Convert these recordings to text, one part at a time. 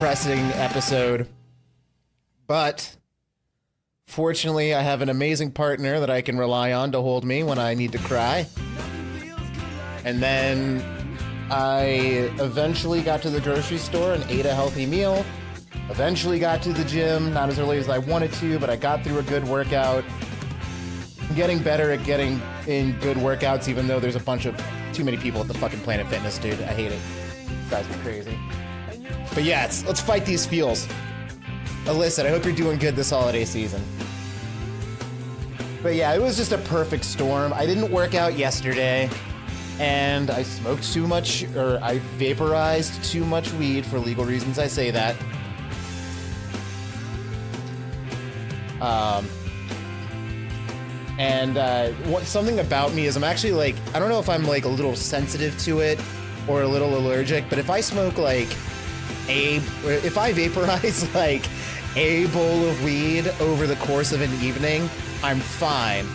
depressing episode, but fortunately I have an amazing partner that I can rely on to hold me when I need to cry. And then I eventually got to the grocery store and ate a healthy meal. Eventually got to the gym, not as early as I wanted to, but I got through a good workout. I'm getting better at getting in good workouts, even though there's a bunch of too many people at the fucking Planet Fitness, dude. I hate it. It drives me crazy. But yeah, let's fight these feels. Alyssa, I hope you're doing good this holiday season. But yeah, it was just a perfect storm. I didn't work out yesterday, and I smoked too much, or I vaporized too much weed for legal reasons. I say that. Something about me is I'm actually like, I don't know if I'm like a little sensitive to it or a little allergic, but if I smoke like if I vaporize like a bowl of weed over the course of an evening, I'm fine.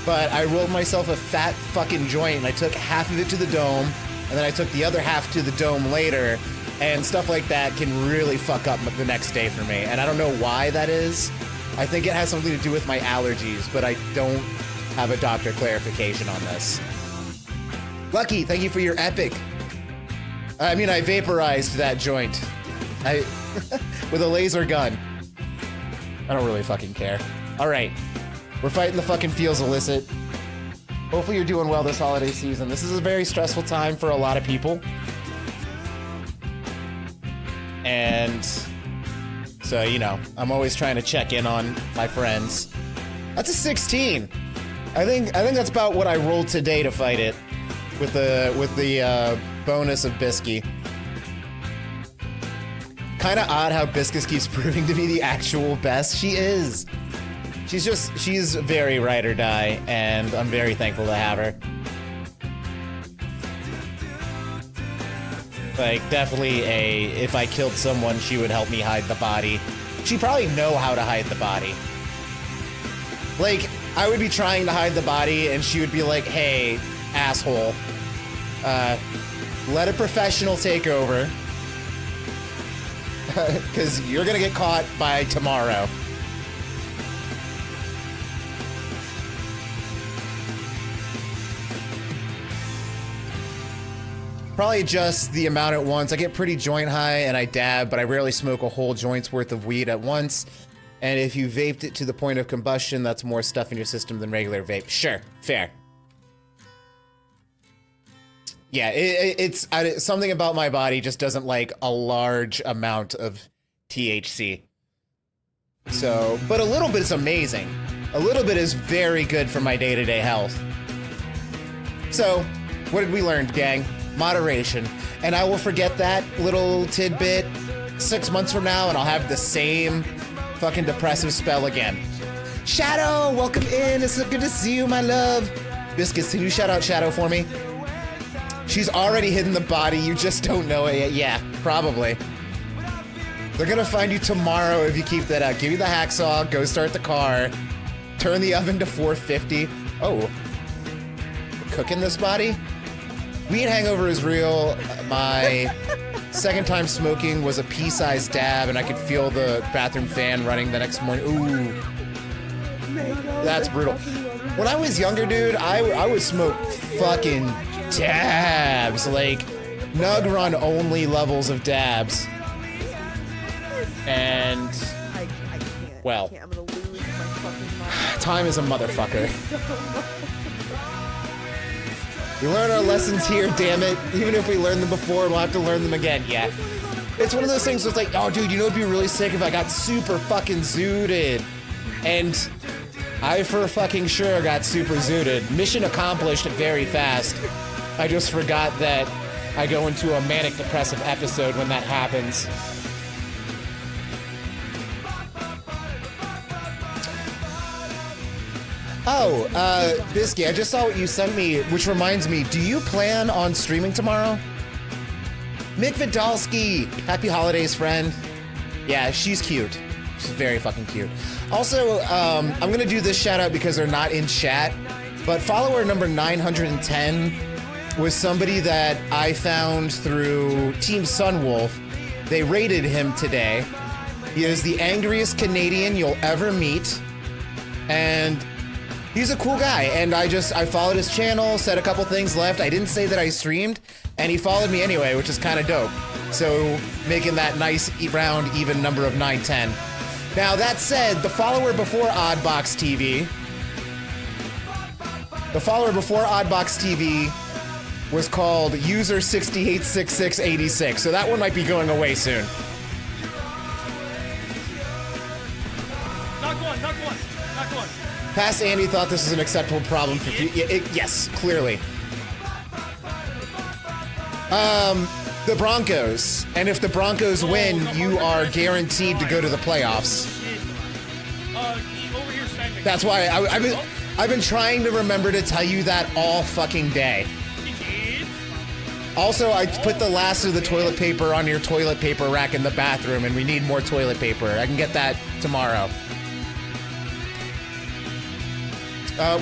But I rolled myself a fat fucking joint and I took half of it to the dome, and then I took the other half to the dome later, and stuff like that can really fuck up the next day for me. And I don't know why that is. I think it has something to do with my allergies, but I don't have a doctor clarification on this. Lucky, thank you for your epic. I mean, I vaporized that joint. With a laser gun. I don't really fucking care. All right, we're fighting the fucking feels, illicit. Hopefully you're doing well this holiday season. This is a very stressful time for a lot of people. And so, you know, I'm always trying to check in on my friends. That's a 16. I think that's about what I rolled today to fight it, with the bonus of Bisky. Kind of odd how Biscus keeps proving to be the actual best. She is. She's very ride or die, and I'm very thankful to have her. Like, definitely if I killed someone, she would help me hide the body. She'd probably know how to hide the body. Like, I would be trying to hide the body, and she would be like, hey, asshole, let a professional take over, because you're gonna get caught by tomorrow. Probably just the amount at once. I get pretty joint high and I dab, but I rarely smoke a whole joint's worth of weed at once. And if you vaped it to the point of combustion, that's more stuff in your system than regular vape. Sure, fair. Yeah, it's something about my body just doesn't like a large amount of THC. So, but a little bit is amazing. A little bit is very good for my day-to-day health. So, what did we learn, gang? Moderation. And I will forget that little tidbit 6 months from now, and I'll have the same fucking depressive spell again. Shadow, welcome in. It's so good to see you, my love. Biscuits, can you shout out Shadow for me? She's already hidden the body, you just don't know it yet. Yeah, probably. They're gonna find you tomorrow if you keep that up. Give me the hacksaw, go start the car, turn the oven to 450. Oh, cooking this body? Weed hangover is real. My second time smoking was a pea-sized dab, and I could feel the bathroom fan running the next morning. Ooh, that's brutal. When I was younger, dude, I would smoke fucking dabs, like nug run only levels of dabs. And well, I'm gonna lose my fucking mind. Time is a motherfucker. We learn our lessons here, damn it. Even if we learned them before, we'll have to learn them again. Yeah. It's one of those things that's like, oh, dude, you know it'd be really sick if I got super fucking zooted. And I for fucking sure got super zooted. Mission accomplished very fast. I just forgot that I go into a manic depressive episode when that happens. Oh, Bisky, I just saw what you sent me, which reminds me, do you plan on streaming tomorrow? Mick Vidalski, happy holidays, friend. Yeah, she's cute. She's very fucking cute. Also, I'm gonna do this shout out because they're not in chat, but follower number 910 was somebody that I found through Team Sunwolf, They rated him today. He is the angriest Canadian you'll ever meet. And he's a cool guy. And I followed his channel, said a couple things left. I didn't say that I streamed, and he followed me anyway, which is kind of dope. So making that nice round even number of 910. Now that said, the follower before Oddbox TV was called user 686686, so that one might be going away soon. Knock one. Past Andy thought this was an acceptable problem for yes, clearly. The Broncos, and if the Broncos win, you are guaranteed to go to the playoffs. Over here, Steinbeck. That's why I've been trying to remember to tell you that all fucking day. Also, I put the last of the toilet paper on your toilet paper rack in the bathroom, and we need more toilet paper. I can get that tomorrow.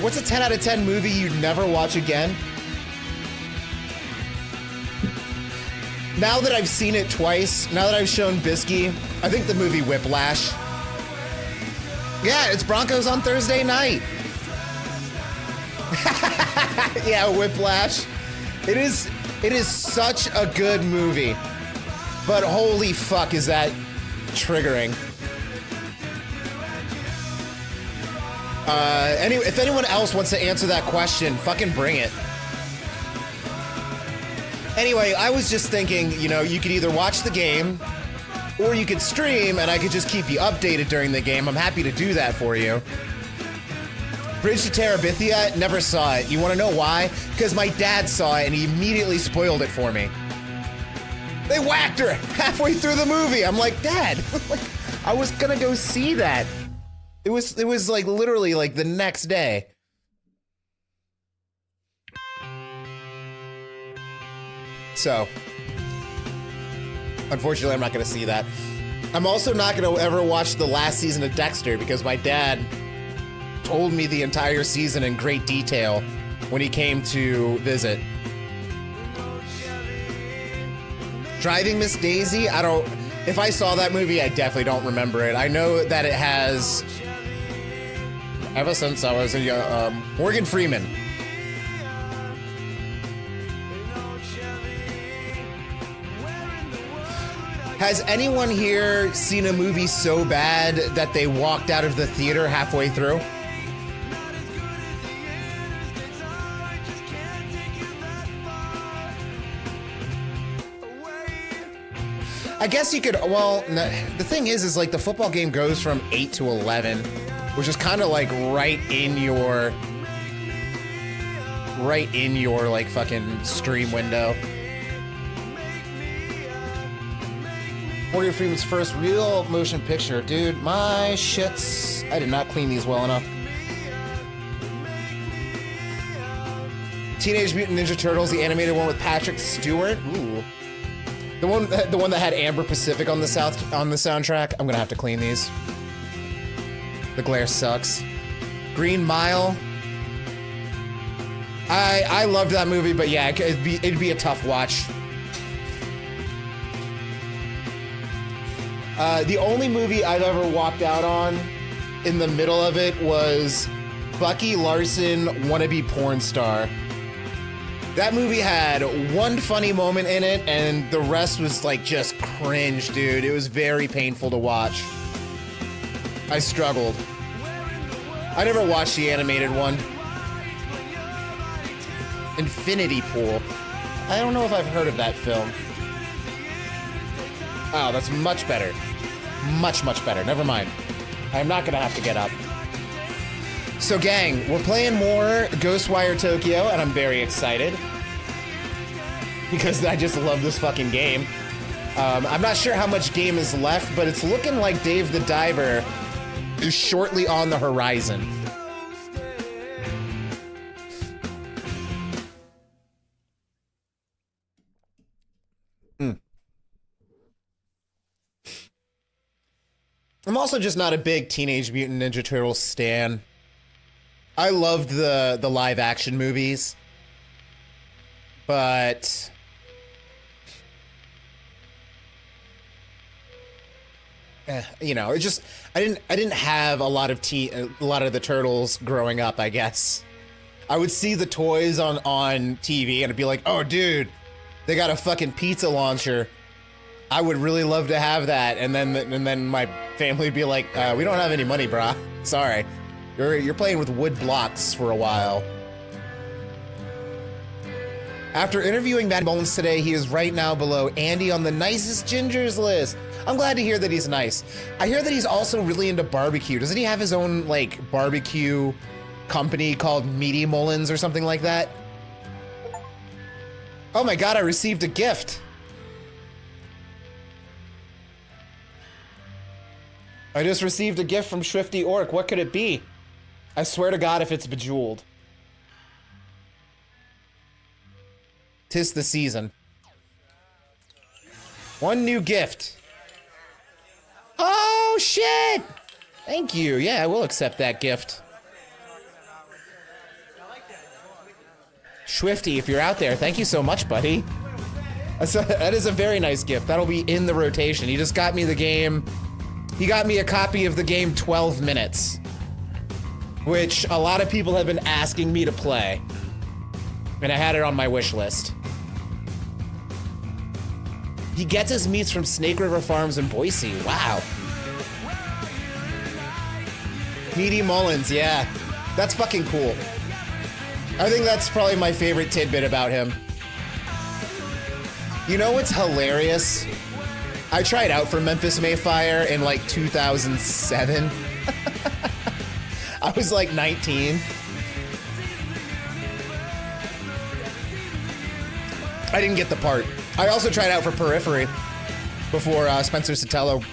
What's a 10 out of 10 movie you'd never watch again? Now that I've seen it twice, now that I've shown Bisky, I think the movie Whiplash. Yeah, it's Broncos on Thursday night. Yeah, Whiplash. It is such a good movie. But holy fuck, is that triggering. Anyway, if anyone else wants to answer that question, fucking bring it. Anyway, I was just thinking, you know, you could either watch the game or you could stream and I could just keep you updated during the game. I'm happy to do that for you. Bridge to Terabithia, never saw it. You want to know why? Because my dad saw it and he immediately spoiled it for me. They whacked her halfway through the movie. I'm like, Dad, I was gonna go see that. It was like literally like the next day. So, unfortunately, I'm not going to see that. I'm also not going to ever watch the last season of Dexter because my dad told me the entire season in great detail when he came to visit. Driving Miss Daisy, if I saw that movie, I definitely don't remember it. I know that it has, ever since I was a young, Morgan Freeman. Has anyone here seen a movie so bad that they walked out of the theater halfway through? I guess you could, well, the thing is like the football game goes from 8 to 11, which is kind of like right in your like fucking stream window. Morgan Freeman's first real motion picture. Dude, my shits. I did not clean these well enough. Teenage Mutant Ninja Turtles, the animated one with Patrick Stewart. Ooh. The one that had Amber Pacific on the soundtrack. I'm gonna have to clean these. The glare sucks. Green Mile. I loved that movie, but yeah, it'd be a tough watch. The only movie I've ever walked out on in the middle of it was Bucky Larson, Wannabe Porn Star. That movie had one funny moment in it, and the rest was like just cringe, dude. It was very painful to watch. I struggled. I never watched the animated one. Infinity Pool. I don't know if I've heard of that film. Oh, that's much better. Much, much better. Never mind. I'm not gonna have to get up. So gang, we're playing more Ghostwire Tokyo, and I'm very excited. Because I just love this fucking game. I'm not sure how much game is left, but it's looking like Dave the Diver is shortly on the horizon. I'm also just not a big Teenage Mutant Ninja Turtles stan. I loved the live action movies, but You know, it just I didn't have a lot of a lot of the turtles growing up, I guess. I would see the toys on TV and I'd be like, "Oh dude, they got a fucking pizza launcher. I would really love to have that." And then my family would be like, "We don't have any money, brah. Sorry. You're playing with wood blocks for a while." After interviewing Matt Mullins today, he is right now below Andy on the nicest gingers list. I'm glad to hear that he's nice. I hear that he's also really into barbecue. Doesn't he have his own, like, barbecue company called Meaty Mullins or something like that? Oh my god, I received a gift. I just received a gift from Swifty Orc. What could it be? I swear to god if it's Bejeweled. 'Tis the season. One new gift. Oh, shit! Thank you. Yeah, I will accept that gift. Swifty, if you're out there, thank you so much, buddy. That is a very nice gift. That'll be in the rotation. He just got me the game. He got me a copy of the game 12 Minutes, which a lot of people have been asking me to play. And I had it on my wish list. He gets his meats from Snake River Farms in Boise. Wow. Meaty Mullins, yeah. That's fucking cool. I think that's probably my favorite tidbit about him. You know what's hilarious? I tried out for Memphis Mayfire in like 2007. I was like 19. I didn't get the part. I also tried out for Periphery before Spencer Sotelo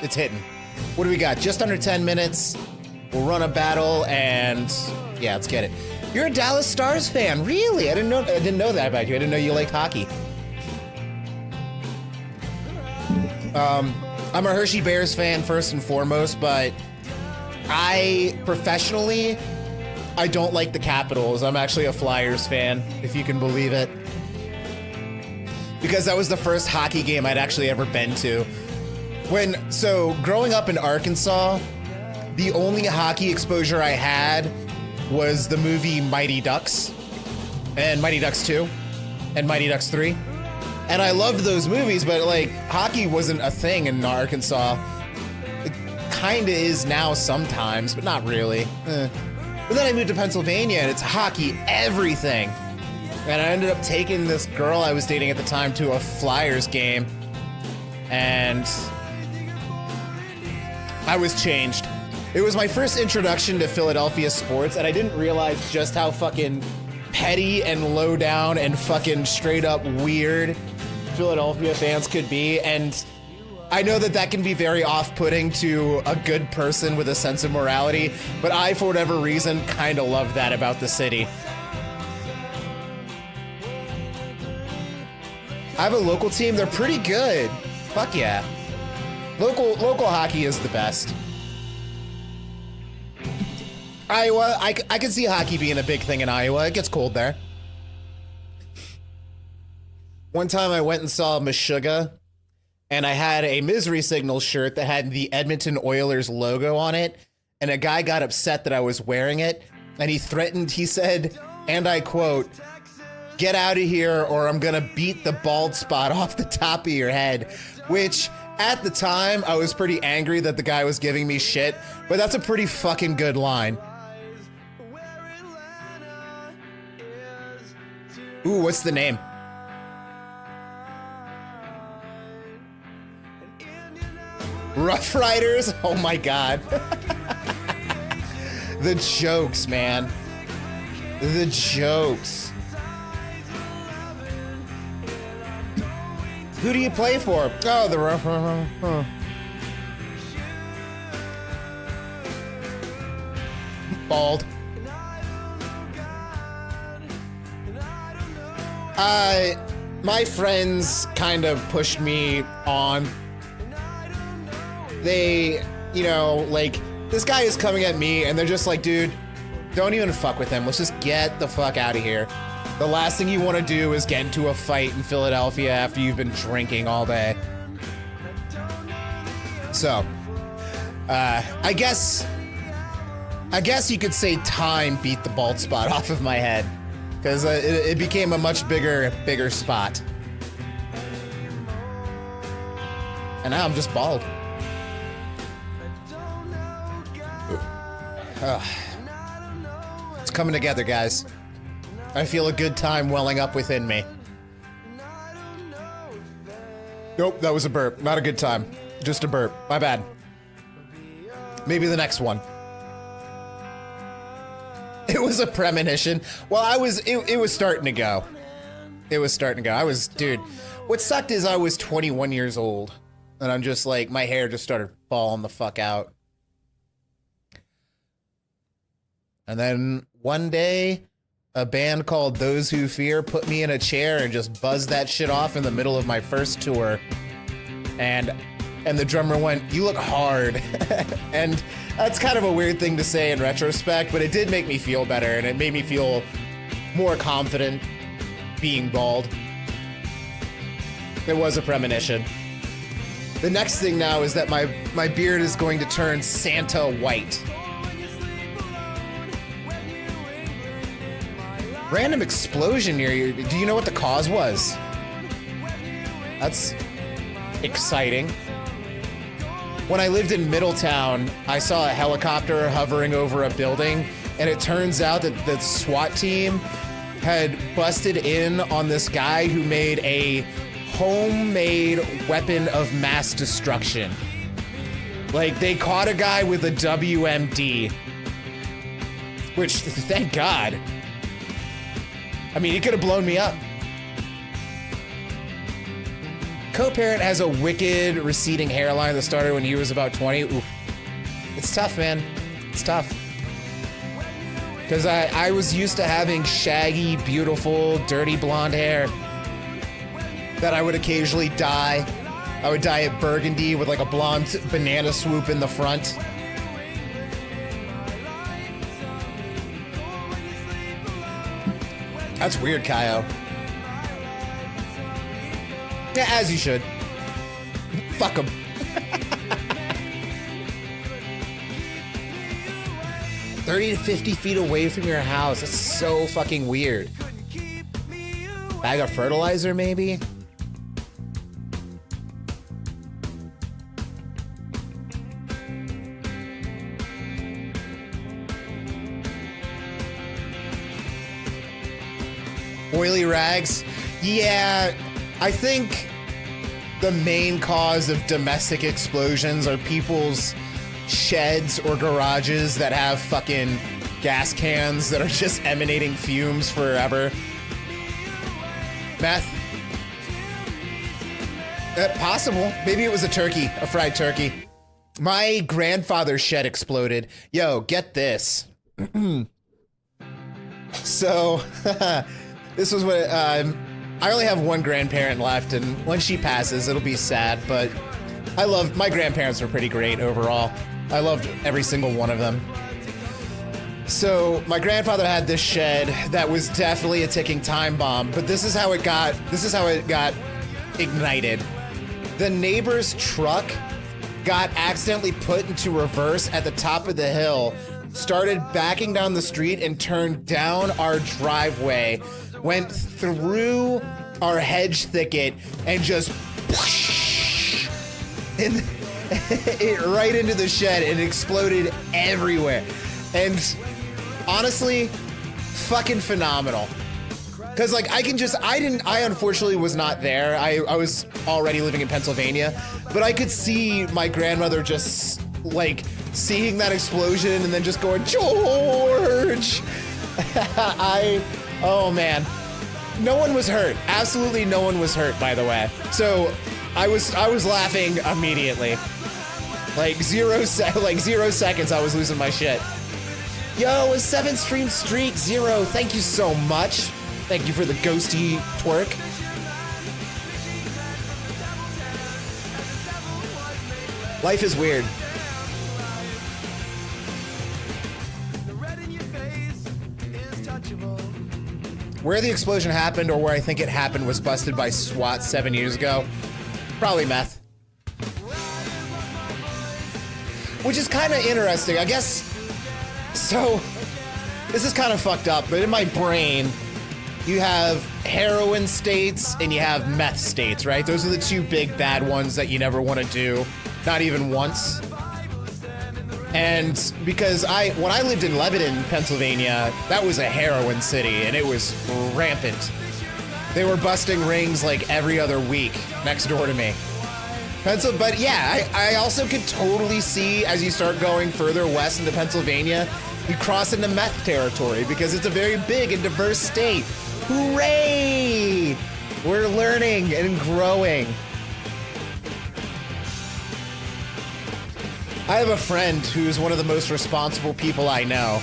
it's hitting. What do we got? Just under 10 minutes. We'll run a battle and yeah, let's get it. You're a Dallas Stars fan, really? I didn't know that about you. I didn't know you liked hockey. I'm a Hershey Bears fan first and foremost, but professionally, I don't like the Capitals. I'm actually a Flyers fan, if you can believe it. Because that was the first hockey game I'd actually ever been to. So growing up in Arkansas, the only hockey exposure I had was the movie Mighty Ducks, and Mighty Ducks 2, and Mighty Ducks 3. And I loved those movies, but like hockey wasn't a thing in Arkansas. It kinda is now sometimes, but not really. But then I moved to Pennsylvania and it's hockey everything. And I ended up taking this girl I was dating at the time to a Flyers game. And I was changed. It was my first introduction to Philadelphia sports, and I didn't realize just how fucking petty and low down and fucking straight up weird Philadelphia fans could be. And I know that can be very off-putting to a good person with a sense of morality, but I, for whatever reason, kind of love that about the city. I have a local team. They're pretty good. Fuck yeah. Local hockey is the best. Iowa, I can see hockey being a big thing in Iowa. It gets cold there. One time I went and saw Meshuggah, and I had a Misery Signals shirt that had the Edmonton Oilers logo on it, and a guy got upset that I was wearing it, and he said, and I quote, "Get out of here or I'm gonna beat the bald spot off the top of your head," which at the time I was pretty angry that the guy was giving me shit, but that's a pretty fucking good line. Ooh, what's the name? Rough Riders? Oh my god. The jokes, man. The jokes. Who do you play for? Oh, the Rough Riders. Bald. My friends kind of pushed me on. They, like, this guy is coming at me and they're just like, dude, don't even fuck with him. Let's just get the fuck out of here. The last thing you want to do is get into a fight in Philadelphia after you've been drinking all day. So, I guess you could say time beat the bald spot off of my head, because it became a much bigger spot. And now I'm just bald. It's coming together, guys. I feel a good time welling up within me. Nope, that was a burp. Not a good time. Just a burp. My bad. Maybe the next one. It was a premonition. Well, it was starting to go. It was starting to go. Dude, what sucked is I was 21 years old. And I'm just like, my hair just started falling the fuck out. And then one day, a band called Those Who Fear put me in a chair and just buzzed that shit off in the middle of my first tour. And the drummer went, "You look hard." And that's kind of a weird thing to say in retrospect, but it did make me feel better, and it made me feel more confident being bald. It was a premonition. The next thing now is that my beard is going to turn Santa white. Random explosion near you. Do you know what the cause was? That's exciting. When I lived in Middletown, I saw a helicopter hovering over a building, and it turns out that the SWAT team had busted in on this guy who made a homemade weapon of mass destruction. Like, they caught a guy with a WMD, which, thank God. I mean, he could have blown me up. Co-parent has a wicked receding hairline that started when he was about 20. Ooh. It's tough, man. It's tough. Because I was used to having shaggy, beautiful, dirty blonde hair that I would occasionally dye. I would dye it burgundy with like a blonde banana swoop in the front. That's weird, Kaio. Yeah, as you should. Fuck him. "30 to 50 feet away from your house." That's so fucking weird. Bag of fertilizer, maybe? Oily rags? Yeah, I think the main cause of domestic explosions are people's sheds or garages that have fucking gas cans that are just emanating fumes forever. Meth? Possible. Maybe it was a turkey, a fried turkey. My grandfather's shed exploded. Yo, get this. So, this was what, I only have one grandparent left, and when she passes, it'll be sad, but my grandparents were pretty great overall. I loved every single one of them. So my grandfather had this shed that was definitely a ticking time bomb, but this is how it got ignited. The neighbor's truck got accidentally put into reverse at the top of the hill, started backing down the street and turned down our driveway, went through our hedge thicket and just whoosh, and it right into the shed and exploded everywhere. And honestly, fucking phenomenal. Cause like I unfortunately was not there. I was already living in Pennsylvania, but I could see my grandmother just like seeing that explosion and then just going, "George!" Oh man. No one was hurt. Absolutely no one was hurt, by the way. So I was laughing immediately. Like 0 seconds I was losing my shit. Yo, a 7-stream streak, 0. Thank you so much. Thank you for the ghosty twerk. Life is weird. Where the explosion happened or where I think it happened was busted by SWAT 7 years ago. Probably meth. Which is kind of interesting, I guess. So, this is kind of fucked up, but in my brain, you have heroin states and you have meth states, right? Those are the two big bad ones that you never want to do, not even once. And because when I lived in Lebanon, Pennsylvania, that was a heroin city and it was rampant. They were busting rings like every other week next door to me. But yeah, I also could totally see as you start going further west into Pennsylvania, you cross into meth territory because it's a very big and diverse state. Hooray! We're learning and growing. I have a friend who's one of the most responsible people I know.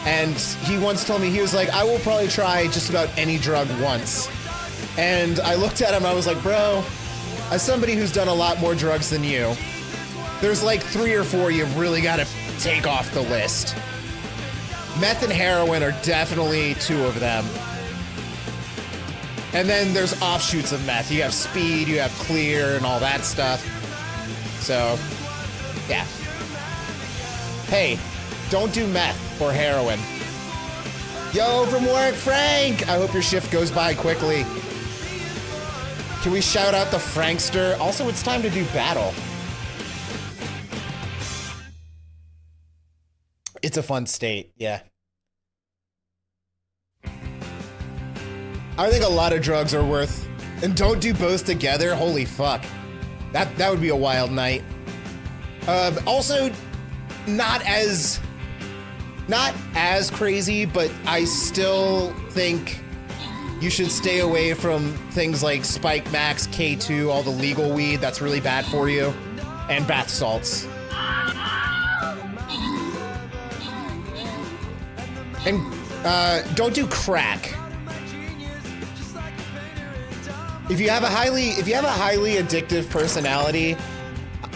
And he once told me, he was like, "I will probably try just about any drug once." And I looked at him, I was like, "Bro, as somebody who's done a lot more drugs than you, there's like 3 or 4 you've really got to take off the list. Meth and heroin are definitely 2 of them. And then there's offshoots of meth. You have speed, you have clear, and all that stuff. So, yeah. Hey, don't do meth or heroin." Yo, from work, Frank! I hope your shift goes by quickly. Can we shout out the Frankster? Also, it's time to do battle. It's a fun state, yeah. I think a lot of drugs are worth, and don't do both together. Holy fuck, that would be a wild night. Also, not as crazy, but I still think You should stay away from things like Spike Max, K2, all the legal weed. That's really bad for you. And bath salts. And don't do crack. If you have a highly addictive personality,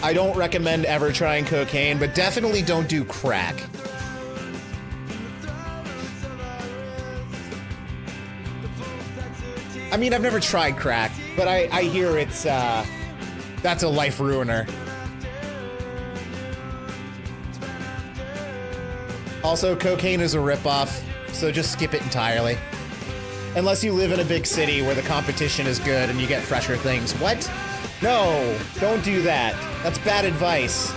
I don't recommend ever trying cocaine, but definitely don't do crack. I mean, I've never tried crack, but I hear it's, that's a life ruiner. Also, cocaine is a ripoff, so just skip it entirely. Unless you live in a big city where the competition is good and you get fresher things. What? No, don't do that. That's bad advice.